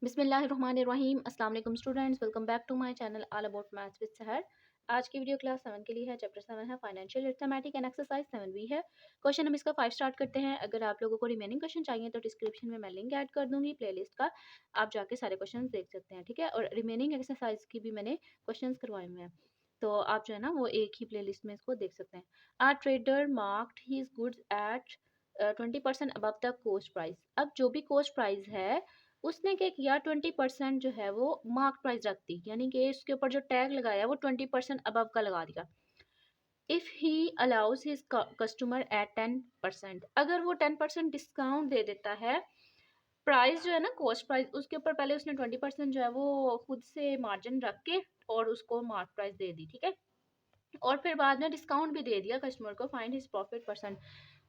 बिस्मिल्लाहिर्रहमानिर्रहीम। अस्सलाम वालेकुम students, welcome back to my channel all about maths with Sahar. आज की वीडियो क्लास 7 के लिए है। चैप्टर 7 है फाइनेंशियल अरिथमेटिक एंड एक्सरसाइज 7 भी है। क्वेश्चन हम इसका 5 स्टार्ट करते हैं। अगर आप लोगों को रिमेनिंग क्वेश्चन चाहिए तो डिस्क्रिप्शन में मैं लिंक ऐड कर दूंगी प्लेलिस्ट का, आप जाके सारे क्वेश्चन देख सकते हैं, ठीक है। और रिमेनिंग एक्सरसाइज की भी मैंने क्वेश्चन करवाए हुए हैं, तो आप जो है ना वो एक ही प्ले में इसको देख सकते हैं। A trader marked his goods at 20% above the cost price. अब जो भी कोस्ट प्राइस है उसने क्या किया, 20% जो है वो मार्क प्राइस रख दी, यानी कि इसके ऊपर जो टैग लगाया वो 20% अबव का लगा दिया। If he allows his customer at 10%, अगर वो 10% डिस्काउंट दे देता है, प्राइस जो है ना कोस्ट प्राइस उसके ऊपर पहले उसने 20% जो है वो खुद से मार्जिन रख के और उसको मार्क प्राइस दे दी, ठीक है। और फिर बाद में डिस्काउंट भी दे दिया कस्टमर को, फाइंड हिज प्रॉफिट परसेंट।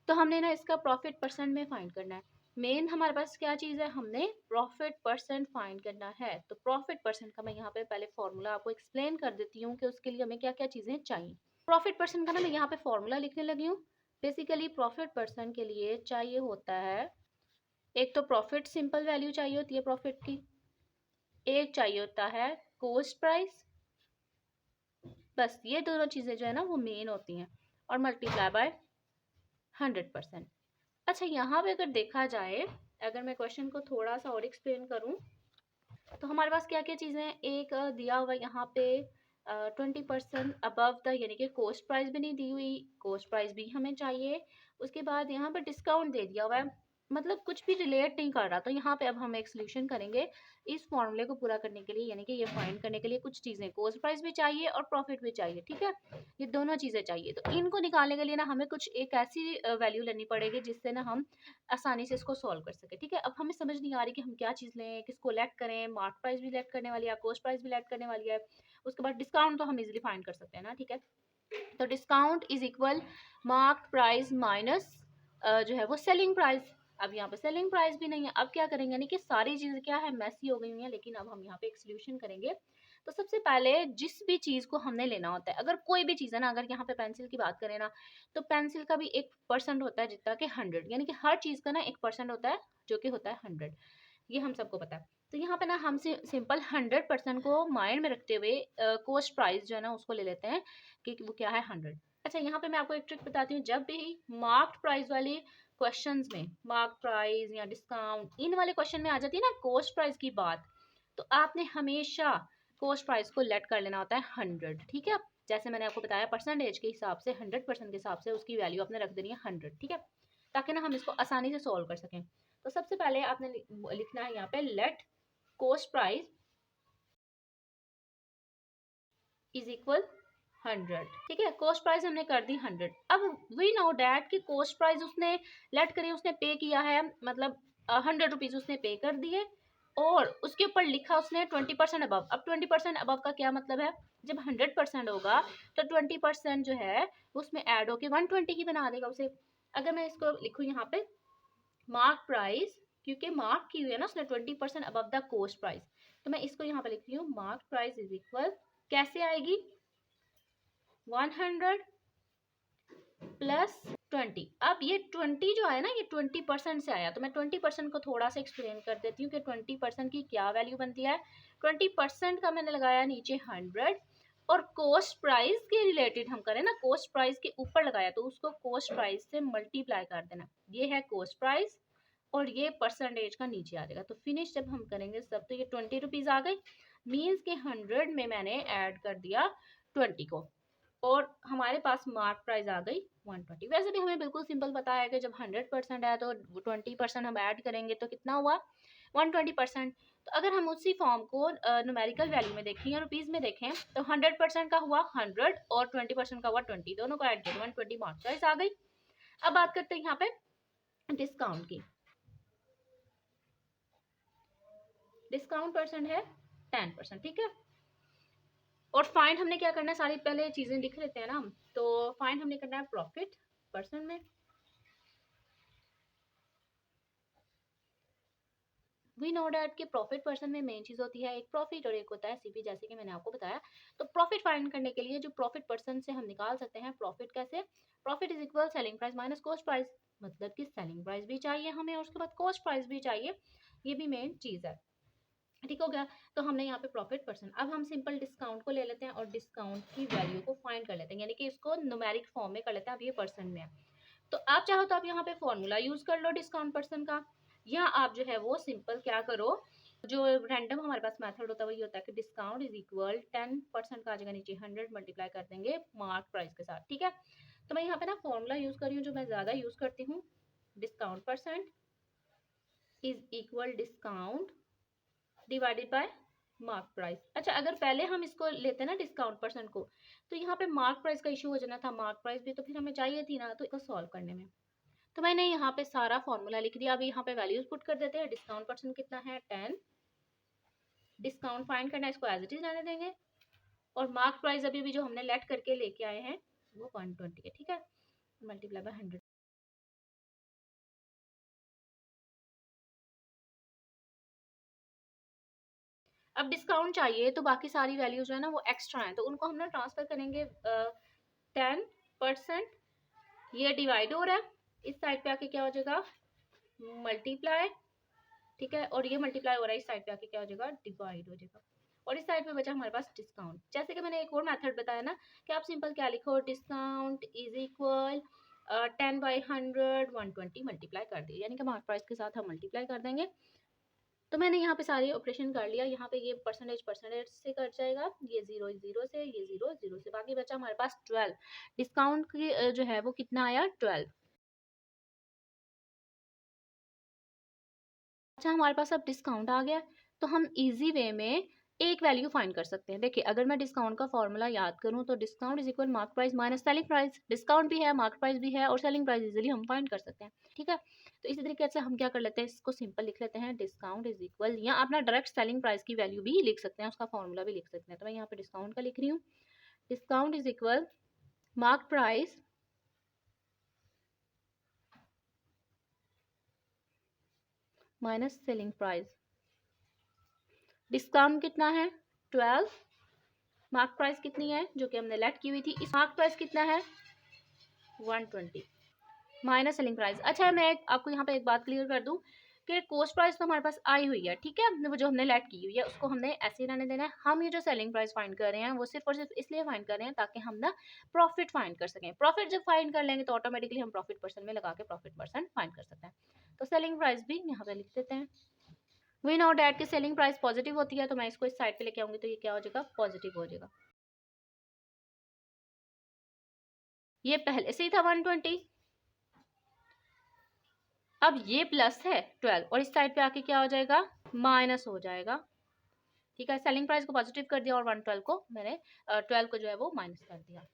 तो हमने ना इसका प्रॉफिट परसेंट में फाइंड करना है। मेन हमारे पास क्या चीज़ है, हमने प्रॉफिट परसेंट फाइंड करना है। तो प्रॉफिट परसेंट का मैं यहाँ पे पहले फॉर्मूला आपको एक्सप्लेन कर देती हूँ कि उसके लिए हमें क्या क्या चीज़ें चाहिए। प्रॉफिट परसेंट का ना मैं यहाँ पे फॉर्मूला लिखने लगी हूँ। बेसिकली प्रॉफिट परसेंट के लिए चाहिए होता है, एक तो प्रॉफिट सिंपल वैल्यू चाहिए होती है प्रॉफिट की, एक चाहिए होता है कोस्ट प्राइस, बस ये दोनों चीज़ें जो है ना वो मेन होती हैं, और मल्टीप्लाई बाय 100%। अच्छा, यहाँ पे अगर देखा जाए, अगर मैं क्वेश्चन को थोड़ा सा और एक्सप्लेन करूँ तो हमारे पास क्या क्या चीज़ें हैं। एक दिया हुआ यहाँ पे 20% अबव द, यानी कि कोस्ट प्राइस भी नहीं दी हुई, कोस्ट प्राइस भी हमें चाहिए। उसके बाद यहाँ पे डिस्काउंट दे दिया हुआ है, मतलब कुछ भी रिलेट नहीं कर रहा। तो यहाँ पे अब हम एक सोल्यूशन करेंगे इस फॉर्मूले को पूरा करने के लिए, यानी कि ये फाइंड करने के लिए कुछ चीज़ें, कोस्ट प्राइस भी चाहिए और प्रॉफिट भी चाहिए, ठीक है। ये दोनों चीज़ें चाहिए, तो इनको निकालने के लिए ना हमें कुछ एक ऐसी वैल्यू लेनी पड़ेगी जिससे ना हम आसानी से इसको सॉल्व कर सके, ठीक है। अब हमें समझ नहीं आ रही कि हम क्या चीज़ लें, किसको लेट करें, मार्क प्राइस भी लेट करने वाली है, कोस्ट प्राइस भी लेट करने वाली है। उसके बाद डिस्काउंट तो हम इजीली फाइंड कर सकते हैं ना, ठीक है। तो discount is equal mark price minus जो है वो सेलिंग प्राइस। अब यहाँ पे सेलिंग प्राइस भी नहीं है, अब क्या करेंगे, यानी कि सारी चीज़ें क्या है, मैसी हो गई हुई हैं, लेकिन अब हम यहाँ पे एक सोल्यूशन करेंगे। तो सबसे पहले जिस भी चीज़ को हमने लेना होता है, अगर कोई भी चीज़ है ना, अगर यहाँ पे पेंसिल की बात करें ना, तो पेंसिल का भी 1% होता है जितना कि 100, यानी कि हर चीज़ का ना 1% होता है जो कि होता है 100, ये हम सबको पता है। तो यहाँ पे ना हम सिंपल 100% को माइंड में रखते हुए कोस्ट प्राइस जो है ना उसको ले लेते हैं कि वो क्या है 100। अच्छा, यहाँ पे मैं आपको एक ट्रिक बताती हूँ। जब भी मार्क्ड प्राइस वाले क्वेश्चंस में, मार्क प्राइस या डिस्काउंट इन वाले क्वेश्चन में आ जाती है ना कोस्ट प्राइस की बात, तो आपने हमेशा कोस्ट प्राइस को लेट कर लेना होता है 100, ठीक है। जैसे मैंने आपको बताया परसेंटेज के हिसाब से, 100% के हिसाब से उसकी वैल्यू आपने रख देनी है 100, ठीक है, ताकि ना हम इसको आसानी से सॉल्व कर सकें। तो सबसे पहले आपने लिखना है यहाँ पे let cost price is equal 100, ठीक है। कोस्ट प्राइस हमने कर दी 100। अब वी नो डैट कि कोस्ट प्राइस उसने लेट करी, उसने पे किया है, मतलब 100 रुपीज उसने पे कर दिए, और उसके ऊपर लिखा उसने 20% अबव। अब 20% अबव का क्या मतलब है, जब 100% होगा तो 20% जो है उसमें ऐड होके 120 ही बना देगा उसे। अगर मैं इसको लिखूँ यहाँ पे मार्क प्राइस, क्योंकि मार्क की हुई है ना उसने 20% अबव द कोस्ट प्राइस, तो मैं इसको यहाँ पे लिख रही हूँ मार्क प्राइस इज इक्वल, कैसे आएगी, 100 प्लस 20। अब ये 20 जो है ना, ये 20% से आया, तो मैं 20% को थोड़ा सा एक्सप्लेन कर देती हूँ कि 20% की क्या वैल्यू बनती है। 20% का मैंने लगाया नीचे 100, और कोस्ट प्राइस के रिलेटेड हम करें ना, कोस्ट प्राइस के ऊपर लगाया तो उसको कोस्ट प्राइस से मल्टीप्लाई कर देना। ये है कोस्ट प्राइस और ये परसेंटेज का नीचे आ जाएगा। तो फिनिश जब हम करेंगे सब, तो ये 20 रुपीज़ आ गई, मीन्स के 100 में मैंने ऐड कर दिया 20 को, और हमारे पास मार्क प्राइस आ गई 120। वैसे भी हमें बिल्कुल सिंपल पता है कि जब 100% है तो 20% हम ऐड करेंगे तो कितना हुआ, 120%। तो अगर हम उसी फॉर्म को न्यूमेरिकल वैल्यू में देखें या रुपीज़ में देखें, तो 100% का हुआ 100 और 20% का हुआ 20, दोनों को ऐड किया 120, मार्क प्राइस आ गई। अब बात करते हैं यहाँ पे डिस्काउंट की। डिस्काउंट परसेंट है 10%, ठीक है। और फाइंड हमने क्या करना है, सारी पहले चीज़ें लिख लेते हैं ना हम। तो फाइंड हमने करना है प्रॉफिट परसेंट में। वी नो डैट कि प्रॉफिट परसेंट में मेन चीज़ होती है एक प्रॉफिट और एक होता है सीपी, जैसे कि मैंने आपको बताया। तो प्रॉफिट फाइंड करने के लिए जो प्रॉफिट परसेंट से हम निकाल सकते हैं प्रॉफिट कैसे, profit is equal selling price minus coast price, मतलब कि सेलिंग प्राइस भी चाहिए हमें और उसके बाद कोस्ट प्राइस भी चाहिए, ये भी मेन चीज़ है। ठीक हो गया। तो हमने यहाँ पे प्रॉफिट परसेंट, अब हम सिंपल डिस्काउंट को ले लेते हैं और डिस्काउंट की वैल्यू को फाइंड कर लेते हैं, यानी कि इसको न्यूमेरिक फॉर्म में कर लेते हैं। अब ये परसेंट में है, तो आप चाहो तो आप यहाँ पे फॉर्मूला यूज कर लो डिस्काउंट परसेंट का, या आप जो है वो सिंपल क्या करो, जो रैंडम हमारे पास मेथड होता है वही होता है कि डिस्काउंट इज इक्वल 10% का आ जाएगा नीचे 100 मल्टीप्लाई कर देंगे मार्क प्राइस के साथ। ठीक है, तो मैं यहाँ पे ना फॉर्मूला यूज कर रही हूँ जो मैं ज्यादा यूज करती हूँ, discount percent is equal discount divided by mark price. अच्छा, अगर पहले हम इसको लेते ना डिस्काउंट परसेंट को, तो यहाँ पे मार्क प्राइस का इशू हो जाना था, मार्क प्राइस भी तो फिर हमें चाहिए थी ना, तो इसको सॉल्व करने में तो मैंने यहाँ पे सारा फॉर्मूला लिख दिया। अब यहाँ पे वैल्यूज पुट कर देते हैं। डिस्काउंट परसेंट कितना है 10, डिस्काउंट फाइंड करना है, इसको एज इट इज रहने देंगे, और मार्क प्राइस अभी भी जो हमने लेट करके लेके आए हैं वो 120 है। ठीक है, मल्टीप्लाई बाय 100। अब डिस्काउंट चाहिए तो बाकी सारी वैल्यूज जो है ना वो एक्स्ट्रा है, तो उनको हम ना ट्रांसफर करेंगे 10%, ये डिवाइड हो रहा है, इस साइड पे आके क्या हो जाएगा मल्टीप्लाई। ठीक है, और ये मल्टीप्लाई हो रहा है, इस साइड पे आके क्या हो जाएगा डिवाइड हो जाएगा, और इस साइड पे बचा हमारे पास डिस्काउंट। जैसे कि मैंने एक और मेथड बताया ना कि आप सिंपल क्या लिखो, डिस्काउंट इज इक्वल 10/100 120 मल्टीप्लाई कर दिया, यानी कि मार्क प्राइस के साथ हम मल्टीप्लाई कर देंगे। तो मैंने यहाँ पे सारे ऑपरेशन कर लिया, यहाँ पे ये परसेंटेज परसेंटेज से कट जाएगा, ये 0 से, ये 0 से, बाकी बचा हमारे पास 12। डिस्काउंट की जो है वो कितना आया 12। अच्छा, हमारे पास अब डिस्काउंट आ गया, तो हम इजी वे में एक वैल्यू फाइंड कर सकते हैं। देखिए, अगर मैं डिस्काउंट का फॉर्मूला याद करूं तो discount is equal mark price minus selling price. Discount भी है, मार्क प्राइस भी है, और सेलिंग प्राइस इजीली हम फाइंड कर सकते हैं। ठीक है, तो इसी तरीके से हम क्या कर लेते हैं, इसको सिंपल लिख लेते हैं, डिस्काउंट इज इक्वल, या अपना डायरेक्ट सेलिंग प्राइस की वैल्यू भी लिख सकते हैं, उसका फॉर्मूला भी लिख सकते हैं। तो मैं यहाँ पे डिस्काउंट का लिख रही हूँ, discount is equal mark price minus selling price. Discount कितना है 12, मार्क प्राइस कितनी है जो कि हमने लेट की हुई थी, इस मार्क प्राइस कितना है 120 माइनस सेलिंग प्राइस। अच्छा, मैं आपको यहाँ पे एक बात क्लियर कर दूं कि कॉस्ट प्राइस तो हमारे पास आई हुई है, ठीक है, वो जो हमने लेट की हुई है उसको हमने ऐसे ही रहने देना है। हम ये जो सेलिंग प्राइस फाइंड कर रहे हैं वो सिर्फ और सिर्फ इसलिए फाइंड कर रहे हैं ताकि हम ना प्रॉफिट फाइंड कर सकें। प्रॉफिट जब फाइंड कर लेंगे तो ऑटोमेटिकली हम प्रॉफिट परसेंट में लगा के प्रॉफिट परसेंट फाइंड कर सकते हैं। तो सेलिंग प्राइस भी यहाँ पे लिख देते हैं। वी नो डैट की सेलिंग प्राइस पॉजिटिव होती है, तो मैं इसको इस साइड पे लेके आऊंगी तो ये क्या हो जाएगा पॉजिटिव हो जाएगा। ये पहले से ही था 120, अब ये प्लस है 12, और इस साइड पे आके क्या हो जाएगा माइनस हो जाएगा। ठीक है, सेलिंग प्राइस को पॉजिटिव कर दिया और 112 को मैंने 12 को जो है वो माइनस कर दिया।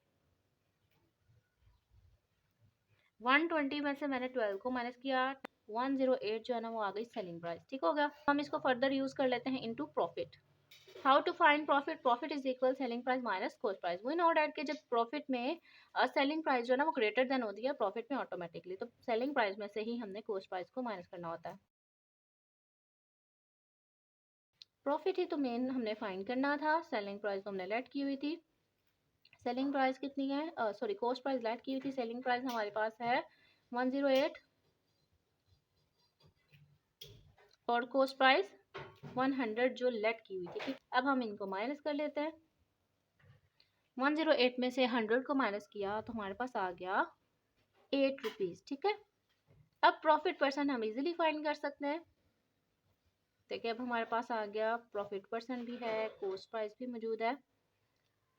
120 में से मैंने 12 को माइनस किया, 108 जो है ना वो आ गई सेलिंग प्राइस। ठीक हो गया, हम इसको फर्दर यूज कर लेते हैं into profit. How to find profit, profit is equal selling price minus cost price. We know that कि जब प्रॉफिट में सेलिंग प्राइस जो है ना वो ग्रेटर देन होती है प्रॉफिट में ऑटोमेटिकली, तो सेलिंग प्राइस में से ही हमने कॉस्ट प्राइस को माइनस करना होता है। प्रॉफिट ही तो मेन हमने फाइंड करना था, सेलिंग प्राइस तो हमने लेट की हुई थी। सेलिंग प्राइस कितनी है, सॉरी कॉस्ट प्राइस लेट की हुई थी, सेलिंग प्राइस हमारे पास है 108 और कॉस्ट प्राइस 100 जो लेट की हुई थी। ठीक, अब हम इनको माइनस कर लेते हैं। 108 में से 100 को माइनस किया तो हमारे पास आ गया 8 रुपीज। ठीक है, अब प्रॉफिट परसेंट हम इजीली फाइंड कर सकते हैं। देखिए, अब हमारे पास आ गया प्रॉफिट परसेंट भी है, कॉस्ट प्राइस भी मौजूद है,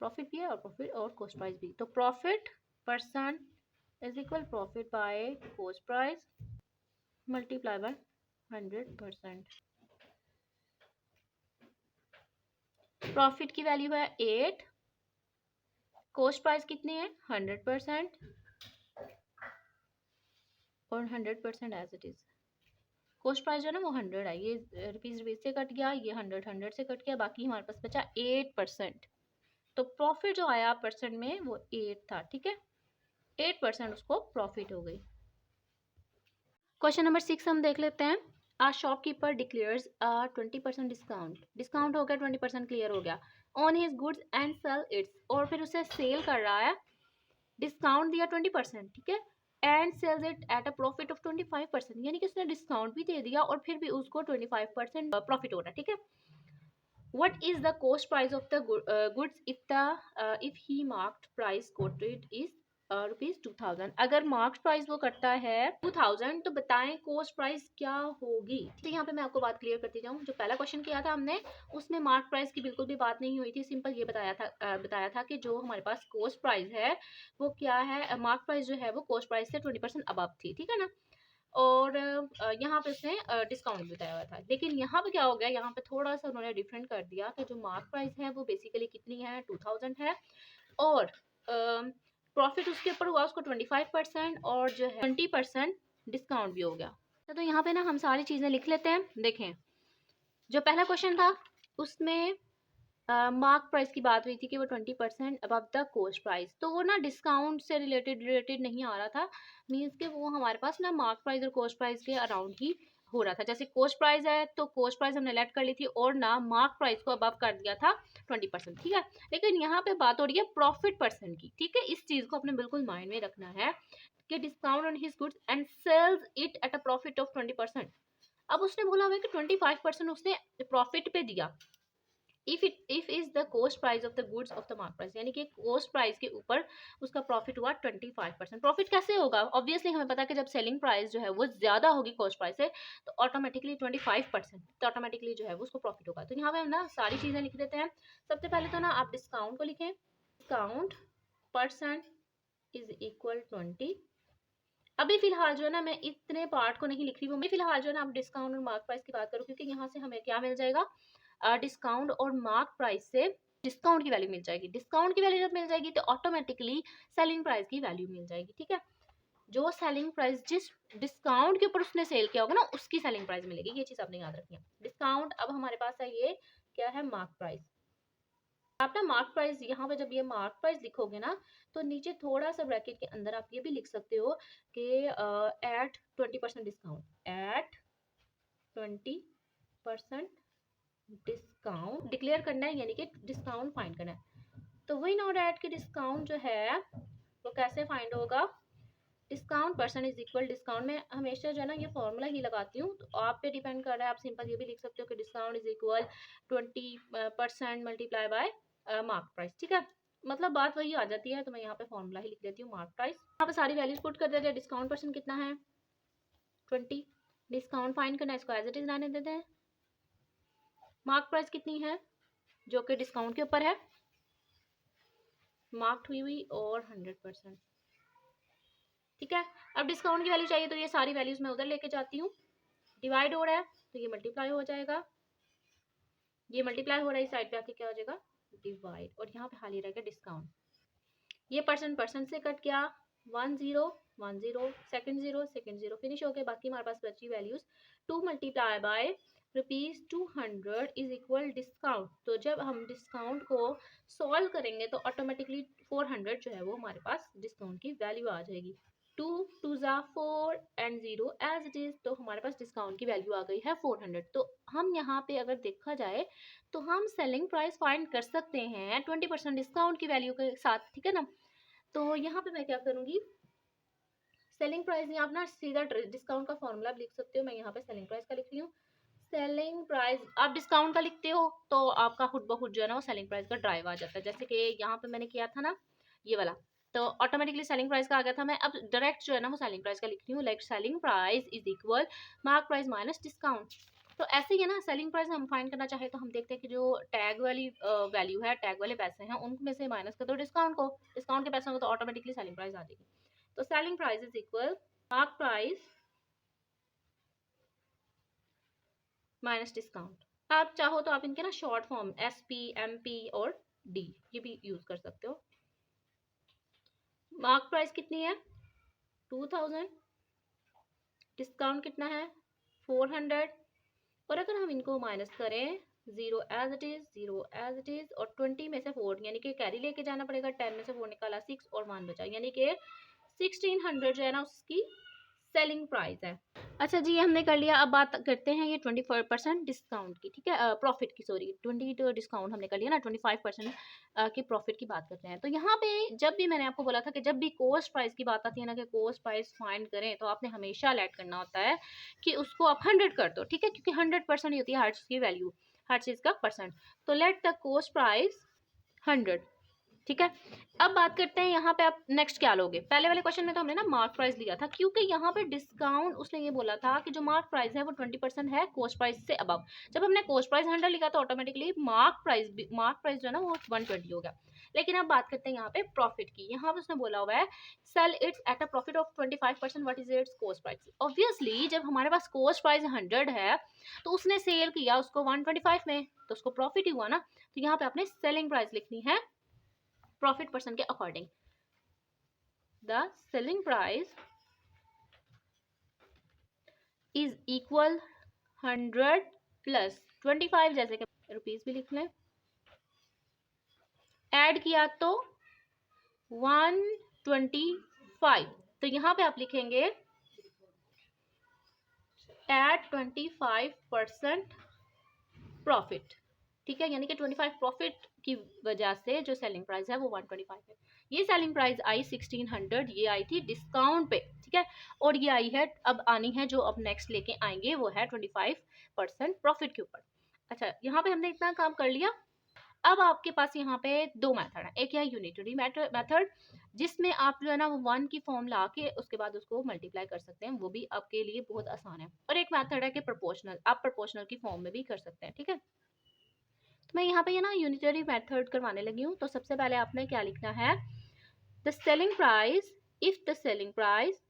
प्रॉफिट भी है और प्रॉफिट और कॉस्ट प्राइस भी। तो profit percent is equal profit by cost price multiply by 100%। Profit की वैल्यू है 8, कॉस्ट प्राइस कितनी है 100%, और 100% as it is. Cost price जो है ना वो 100 है, ये रुपीज रुपीज से कट गया, ये 100 से कट गया, बाकी हमारे पास बचा 8%। तो प्रॉफिट जो आया परसेंट में वो 8 था। ठीक है, 8% उसको प्रॉफिट हो गई। क्वेश्चन नंबर 6 हम देख लेते हैं। A shopkeeper declares 20% discount, discount हो गया 20% क्लियर हो गया on his goods and sell its, और फिर उसे सेल कर रहा है, डिस्काउंट दिया 20%। ठीक है, and sells it at a profit of 25%, यानी कि उसने डिस्काउंट भी दे दिया और फिर भी उसको 25% प्रॉफिट हो रहा है। ठीक है, What is the cost price of the goods if he marked price quoted is rupees 2000? अगर मार्क्स प्राइस वो करता है 2000 तो बताएं कोस्ट प्राइस क्या होगी। तो यहाँ पे मैं आपको बात क्लियर करती जाऊँ। जो पहला क्वेश्चन किया था हमने उसमें मार्क प्राइस की बिल्कुल भी बात नहीं हुई थी। सिंपल ये बताया था कि जो हमारे पास कोस्ट प्राइस है वो क्या है, मार्क प्राइस जो है वो कोस्ट प्राइस से 20% अबव थी, ठीक है ना। और यहाँ पे उसने डिस्काउंट बताया हुआ था। लेकिन यहाँ पे क्या हो गया, यहाँ पे थोड़ा सा उन्होंने डिफरेंट कर दिया कि जो मार्क प्राइस है वो बेसिकली कितनी है, 2000 है, और प्रॉफिट उसके ऊपर हुआ उसको 25% और जो है 20% डिस्काउंट भी हो गया। तो यहाँ पे ना हम सारी चीज़ें लिख लेते हैं। देखें, जो पहला क्वेश्चन था उसमें मार्क प्राइस की बात हुई थी कि वो 20% अबव द कोस्ट प्राइस, तो वो ना डिस्काउंट से रिलेटेड नहीं आ रहा था। मीन्स कि वो हमारे पास ना मार्क प्राइस और कोस्ट प्राइस के अराउंड ही हो रहा था। जैसे कोस्ट प्राइस है तो कोस्ट प्राइस हमने लेट कर ली थी और ना मार्क प्राइस को अबव कर दिया था 20%, ठीक है। लेकिन यहाँ पे बात हो रही है प्रॉफिट परसेंट की, ठीक है। इस चीज़ को अपने बिल्कुल माइंड में रखना है कि discount on his goods and sells it at a profit of 20%। अब उसने बोला हुआ है कि 25% उसने प्रॉफिट पे दिया if is the cost price of the goods of the mark price, यानी कि cost price के ऊपर उसका प्रॉफिट हुआ 25%। प्रॉफिट कैसे होगा, ऑब्वियसली हमें पता है कि जब सेलिंग प्राइस जो है वो ज्यादा होगी कोस्ट प्राइस से तो ऑटोमेटिकली 25% तो ऑटोमेटिकली जो है वो उसको प्रॉफिट होगा। तो यहाँ पे हम ना सारी चीजें लिख देते हैं। सबसे पहले तो ना आप डिस्काउंट को लिखें, डिस्काउंट परसेंट इज इक्वल 20। अभी फिलहाल जो है ना मैं इतने पार्ट को नहीं लिख रही हूँ, मैं फिलहाल जो है ना आप डिस्काउंट और मार्क प्राइस की बात करूँ, क्योंकि यहाँ से हमें क्या मिल जाएगा, डिस्काउंट और मार्क प्राइस से डिस्काउंट की वैल्यू मिल जाएगी। डिस्काउंट की वैल्यू जब मिल जाएगी तो ऑटोमेटिकली सेलिंग प्राइस की वैल्यू मिल जाएगी, ठीक है। जो सेलिंग प्राइस जिस डिस्काउंट के ऊपर उसने सेल किया होगा ना उसकी सेलिंग प्राइस मिलेगी, ये चीज आपने याद रखनी है। डिस्काउंट अब हमारे पास है ये क्या है, मार्क प्राइस। आप ना मार्क प्राइस यहाँ पे जब ये मार्क प्राइस लिखोगे ना तो नीचे थोड़ा सा ब्रैकेट के अंदर आप ये भी लिख सकते हो कि at 20% discount, at 20% discount declare करना है, यानी कि डिस्काउंट फाइंड करना है। तो वही नॉट एट की डिस्काउंट जो है वो कैसे फाइंड होगा, discount percent is equal discount में हमेशा जो है ना ये फॉर्मूला ही लगाती हूँ, तो आप पे डिपेंड कर रहा है। आप सिंपल ये भी लिख सकते हो कि discount is equal 20% multiply by mark price, ठीक है। मतलब बात वही आ जाती है। तो मैं यहाँ पे फॉर्मूला ही लिख देती हूँ, मार्क प्राइस। यहाँ पे सारी वैल्यूज पुट कर देते हैं। डिस्काउंट परसेंट कितना है 20, डिस्काउंट फाइंड करना है, इसको एज इट इज रहने देते हैं। मार्क प्राइस कितनी है जो कि डिस्काउंट के ऊपर है, मार्क्ड हुई और 100%, ठीक है। अब डिस्काउंट की वैल्यू चाहिए तो ये सारी वैल्यूज मैं उधर लेके जाती हूँ। डिवाइड हो रहा है तो ये मल्टीप्लाई हो जाएगा, ये मल्टीप्लाई हो रहा है, इस साइड पे आके क्या हो जाएगा डिवाइड, और यहाँ पे खाली रहेगा डिस्काउंट। ये परसेंट परसेंट से कट गया, 1 0 1 0, सेकंड 0 सेकंड 0, फिनिश हो गया। बाकी हमारे पास बची values 2 multiply by ₹200 is equal discount. तो जब हम डिस्काउंट को सॉल्व करेंगे तो ऑटोमेटिकली 400 जो है वो हमारे पास डिस्काउंट की वैल्यू आ जाएगी। 2 2 ज़ा 4 एंड 0 एज इट इज, तो हमारे पास डिस्काउंट की वैल्यू आ गई है 400। तो हम यहाँ पे अगर देखा जाए तो हम सेलिंग प्राइस फाइंड कर सकते हैं 20% डिस्काउंट की वैल्यू के साथ, ठीक है ना। तो यहाँ पे मैं क्या करूँगी, सेलिंग प्राइस आप ना सीधा डिस्काउंट का फॉर्मूला लिख सकते हो। मैं यहाँ पे सेलिंग प्राइस का लिख रही हूँ। सेलिंग प्राइस आप डिस्काउंट का लिखते हो तो आपका खुद ब खुद जो है ना वो सेलिंग प्राइस का ड्राइव आ जाता है। जैसे कि यहाँ पे मैंने किया था ना ये वाला, तो ऑटोमेटिकली सेलिंग प्राइस का आ गया था। मैं अब डायरेक्ट जो है ना वो सेलिंग प्राइस का लिख रही हूँ, like selling price is equal mark price minus discount. तो ऐसे ही है ना, सेलिंग प्राइस हम फाइंड करना चाहे तो हम देखते हैं कि जो टैग वाली वैल्यू है, टैग वाले पैसे हैं उनमें से माइनस कर दो डिस्काउंट को, डिस्काउंट के पैसों को, तो ऑटोमेटिकली सेलिंग प्राइस आ जाएगी। तो selling price is equal mark price minus discount. आप चाहो तो आप इनके ना शॉर्ट फॉर्म SP MP और D ये भी यूज कर सकते हो। मार्क प्राइस कितनी है 2000, डिस्काउंट कितना है 400, और अगर हम इनको माइनस करें 0 as it is, 0 as it is, और 20 में से 4 यानी कि कैरी लेके जाना पड़ेगा, 10 में से 4 निकाला 6 और 1 बचा, यानी कि 1600 जो है ना उसकी सेलिंग प्राइस है। अच्छा जी, ये हमने कर लिया। अब बात करते हैं ये 25% डिस्काउंट की, ठीक है, प्रॉफिट की, सॉरी 20 तो डिस्काउंट हमने कर लिया ना, 25% की प्रॉफिट की बात करते हैं। तो यहाँ पे जब भी मैंने आपको बोला था कि जब भी कोस्ट प्राइस की बात आती है ना कि कोस्ट प्राइस फाइंड करें तो आपने हमेशा लेट करना होता है कि उसको आप 100 कर दो, ठीक है, क्योंकि 100% ही होती है हर चीज़ की वैल्यू। हर चीज़ का परसेंट। तो लेट द कॉस्ट प्राइस 100, ठीक है। अब बात करते हैं यहाँ पे आप नेक्स्ट क्या लोगे। पहले वाले क्वेश्चन में तो हमने ना मार्क प्राइस लिया था, क्योंकि यहाँ पे डिस्काउंट उसने ये बोला था कि जो मार्क प्राइस है वो 20% है कॉस्ट प्राइस से अबव। जब हमने कॉस्ट प्राइस 100 लिखा तो ऑटोमेटिकली मार्क प्राइस जो है ना वो 120 हो गया। लेकिन अब बात करते हैं यहाँ पे प्रॉफिट की। यहाँ पे उसने बोला हुआ है sell its at a profit of 25%, what is its cost price. Obviously जब हमारे पास कॉस्ट प्राइस 100 है तो उसने सेल किया उसको 125 में, तो उसको प्रॉफिट ही हुआ ना। तो यहाँ पे आपने सेलिंग प्राइस लिखनी है प्रॉफिट परसेंट के according. The selling price is equal 100 plus 25, जैसे कि रुपीज भी लिख लें, ऐड किया तो 125। तो यहाँ पे आप लिखेंगे एट 25% प्रॉफिट, ठीक है। यानी कि 25 प्रॉफिट की वजह से जो सेलिंग प्राइस है वो 125 है। ये सेलिंग प्राइस आई 1600, ये आई थी डिस्काउंट पे, ठीक है। और ये आई है, अब आनी है जो अब नेक्स्ट लेके आएंगे वो है 25% प्रॉफिट के ऊपर। अच्छा, यहाँ पे हमने इतना काम कर लिया। अब आपके पास यहाँ पे दो मेथड है, एक है यूनिटरी मेथड जिसमें आप जो है ना वो 1 की फॉर्म ला के उसके बाद उसको मल्टीप्लाई कर सकते हैं, वो भी आपके लिए बहुत आसान है। और एक मेथड है कि प्रोपोर्शनल, आप प्रोपोर्शनल की फॉर्म में भी कर सकते हैं, ठीक है। तो मैं यहाँ पे ये ना यूनिटरी मेथड करवाने लगी हूँ। तो सबसे पहले आपने क्या लिखना है, the selling price, if the selling price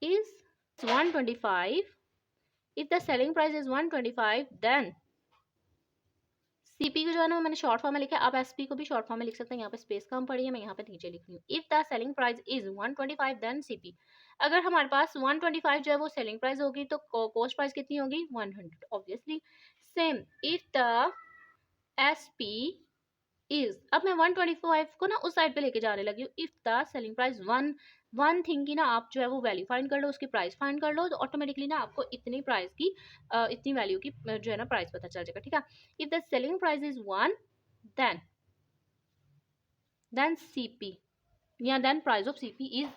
is 125, if the selling price is 125 then CP को जो है ना मैंने शॉर्ट फॉर्म में लिखा है, आप एसपी को भी शॉर्ट फॉर्म में लिख सकते हैं। यहाँ पे स्पेस कम पड़ी है, मैं यहाँ पे नीचे लिख रही हूँ। If the selling price is 125 then CP. अगर हमारे पास 125 जो है वो सेलिंग प्राइस होगी तो कॉस्ट प्राइस कितनी होगी 100, obviously. Same if the SP is, अब मैं 125 को ना उस साइड पे लेके जाने लगी हूँ। If the selling price one thing की ना आप जो है वो वैल्यू फाइंड कर लो, उसकी प्राइस फाइंड कर लो, तो ऑटोमेटिकली ना आपको इतनी प्राइस की इतनी वैल्यू की जो है ना प्राइस पता चल जाएगा, ठीक है। If the selling price is 1 then CP या then price of CP is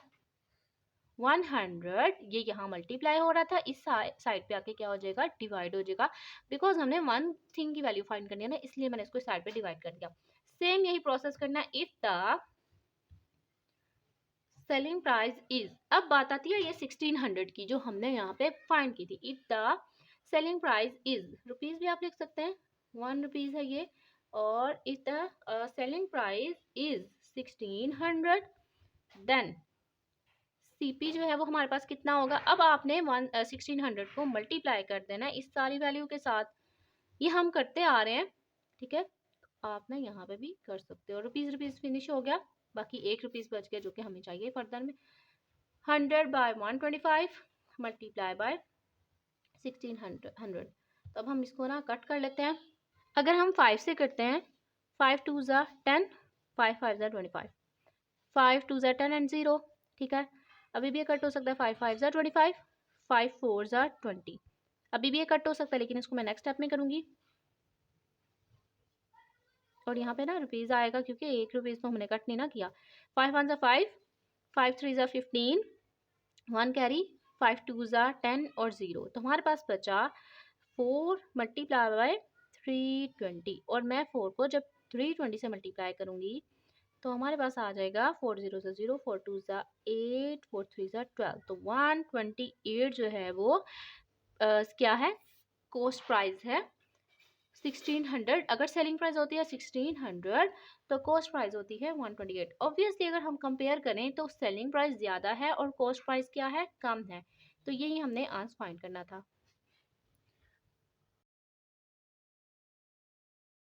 100। ये यहाँ मल्टीप्लाई हो रहा था, इस साइड पे आके क्या हो जाएगा डिवाइड हो जाएगा, बिकॉज हमने वन थिंग की वैल्यू फाइंड करनी है ना, इसलिए मैंने इसको साइड पे डिवाइड कर दिया। सेम यही प्रोसेस करना है if the selling price is, अब बात आती है ये 1600 की जो हमने यहाँ पे फाइंड की थी। If the selling price is, rupees भी आप लिख सकते हैं, 1 रुपीज है ये। और if the selling price is 1600 then CP जो है वो हमारे पास कितना होगा। अब आपने 1600 को मल्टीप्लाई कर देना इस सारी वैल्यू के साथ, ये हम करते आ रहे हैं, ठीक है। आप ना यहाँ पे भी कर सकते हो। रुपीज फिनिश हो गया, बाकी 1 रुपीज बच गया जो कि हमें चाहिए फर्दर में। 100 बाय 125 मल्टीप्लाई बाय 1600। तो अब हम इसको ना कट कर लेते हैं। अगर हम 5 से करते हैं, 5 2 ज़ा 10, 5 5 ज़ा 25, 5 2 ज़ा 10 एंड 0, ठीक है। अभी भी ये कट हो सकता है, 5 5 ज़ा 25, 5 4 ज़ा 20। अभी भी ये कट हो सकता है, लेकिन इसको मैं नेक्स्ट स्टेप में करूँगी। और यहाँ पे ना रुपीज़ आएगा क्योंकि 1 रुपीज़ तो हमने कट नहीं ना किया। 5 1 ज़ा 5, 5 3 ज़ा 15, 1 कैरी, 5 2 ज़ा 10 और 0। तो हमारे पास बचा 4 मल्टीप्लाई बाय 320। और मैं 4 को जब 320 से मल्टीप्लाई करूँगी तो हमारे पास आ जाएगा 4 0 से 0, 4 2 ज़ा 8, 4 3 ज़ा 12। तो 128 जो है वो क्या है कॉस्ट प्राइस है 1600। अगर सेलिंग प्राइस होती है 1600 तो कॉस्ट प्राइस होती है 128। ऑब्वियसली अगर हम कंपेयर करें तो सेलिंग प्राइस ज़्यादा है और कॉस्ट प्राइस क्या है कम है। तो यही हमने आंसर फाइंड करना था।